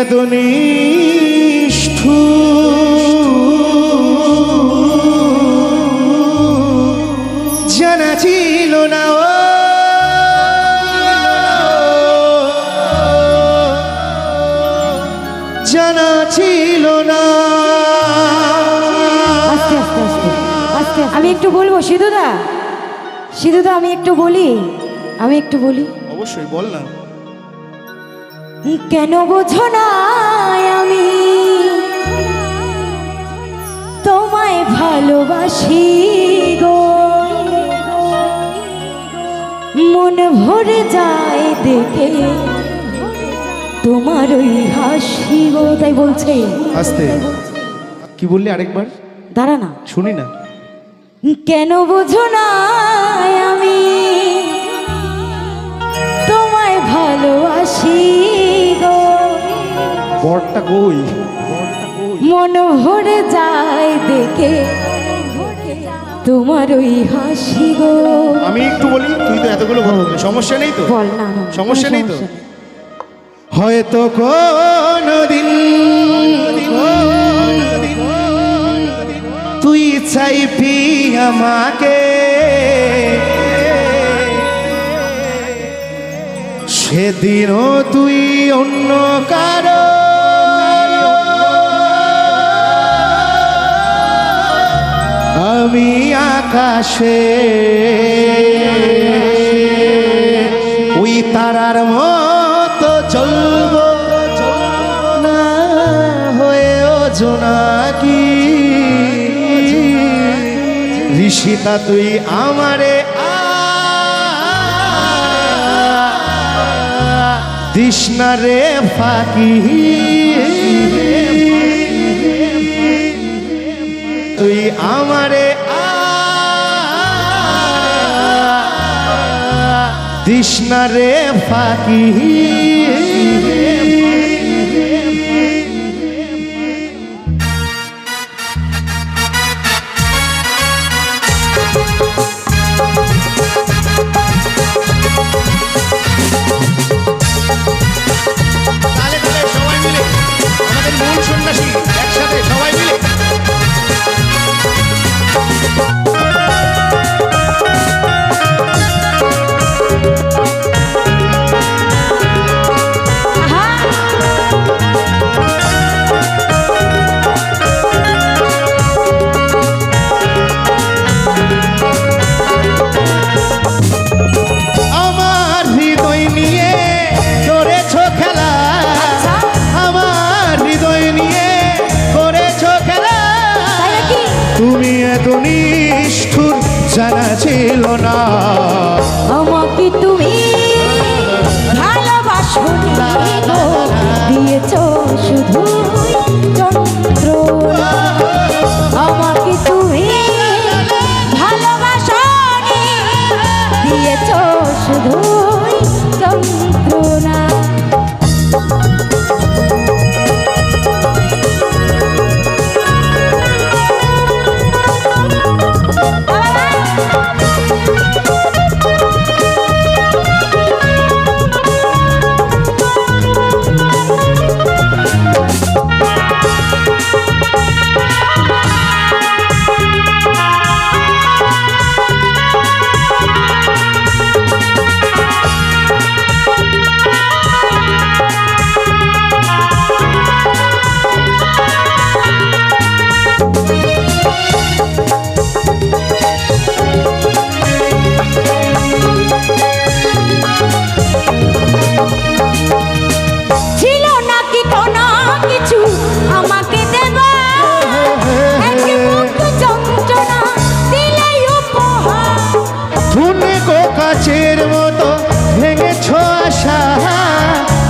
এত নিষ্ঠুর জানা ছিল না ও জানা ছিল না। আস্তে আস্তে আস্তে আস্তে আমি একটু বলবো সিধুদা, সিধুদা আমি একটু বলি, আমি একটু বলি। অবশ্যই বল না। কেন বোঝো না আমি তোমায় ভালোবাসি গো, মন ভরে যায় দেখে তোমার ওই হাসি গো। তাই বলছে আস্তে কি বললি আরেকবার দাঁড়া না, শুনি না। কেন বোঝো না আমি তোমায় ভালোবাসি গো, বরটা কই মন ভরে যায় দেখে তোমার ওই হাসি গো। আমি একটু বলি, তুই তো এতগুলো কথা বলবি, সমস্যা নেই তো? বল না, না সমস্যা নেই তো? হয়তো কোনদিন তুই চাইবি আমাকে, সেদিনও তুই অন্য কারো আমি আকাশে ওই তারার মতো চলব না হয়েও জোনাকি। ঋষিতা তুই আমারে তৃষ্ণা রে ফাঁকি, তুই আমারে তৃষ্ণা রে ফাঁকি। তালে তালে সবাই মিলে আমাদের মূল সন্ন্যাসী একসাথে সবাই মিলে। আমার হৃদয় নিয়ে করেছ খেলা, আমার হৃদয় নিয়ে করেছ খেলা, তুমি এত নিষ্ঠুর জানা ছিল না। আমাকে তুমি ভালোবাসো গো, দিয়েছ শুধু যন্ত্রণা। আমাকে তুমি ভালোবাসো দিয়েছ শুধু যন্ত্রণা। কাচের মতো ভেঙেছ আশা,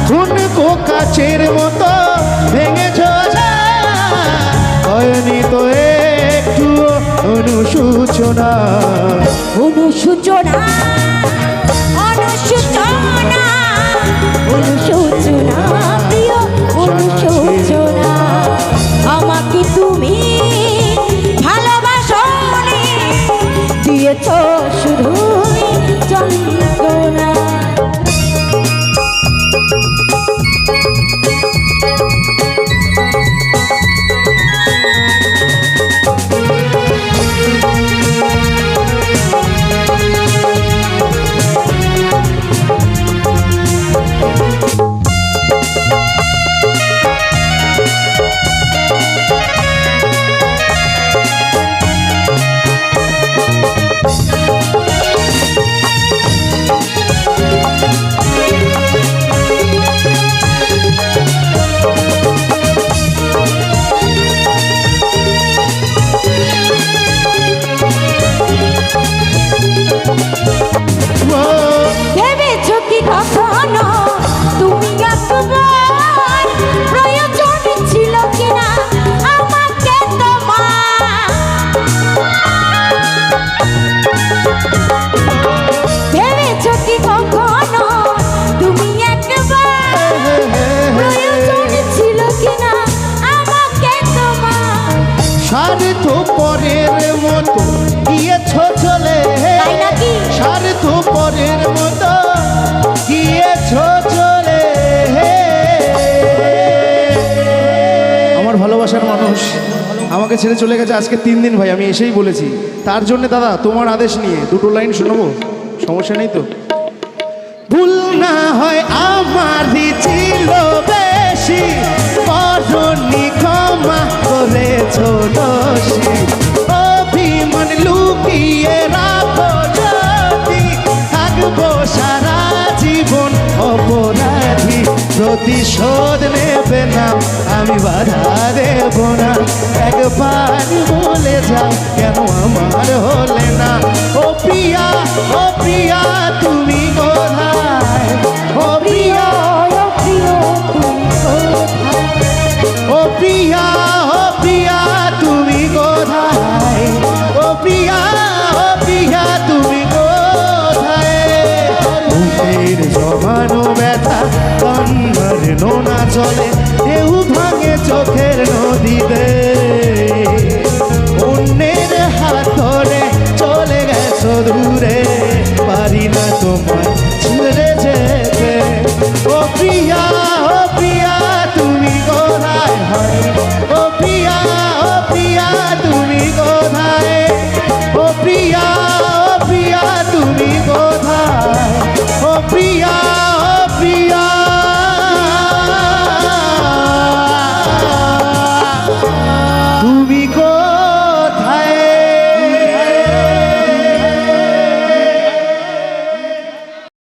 ঠুনকো কাচের মতো ভেঙেছ আশা, হয়নি তো একটু অনুশোচনা। অনুশোচনা অনুশোচনা অনুশোচনা প্রিয় অনুশোচনা। আমাকে তুমি ভালোবাসো দিয়েছ শুধু যন্ত্রণা। ভালোবাসার মানুষ আমাকে ছেড়ে চলে গেছে আজকে 3 দিন ভাই, আমি এসেই বলেছি। তার জন্য দাদা তোমার আদেশ নিয়ে দুটো লাইন শোনাবো, সমস্যা নেই তো? ভুল না হয় আমারই ছিল বেশি, পরনি ক্ষমা করেছ দোষী, অভিমান লুকিয়ে রাখো যদি, থাকবো সারা জীবন অপরাধী, প্রতিশোধ নেবে না আমি বাধা দেব না, একবার বলে যাও কেন আমার হলে না, ও প্রিয়া তুমি কোথায়, ও প্রিয়া ও প্রিয়া তুমি কোথায়, ও প্রিয়া তুমি কোথায়, বুকের জমানো ব্যথা কান্নার নোনা চলে, ঢেউ ভাঙে চোখের নদীতে।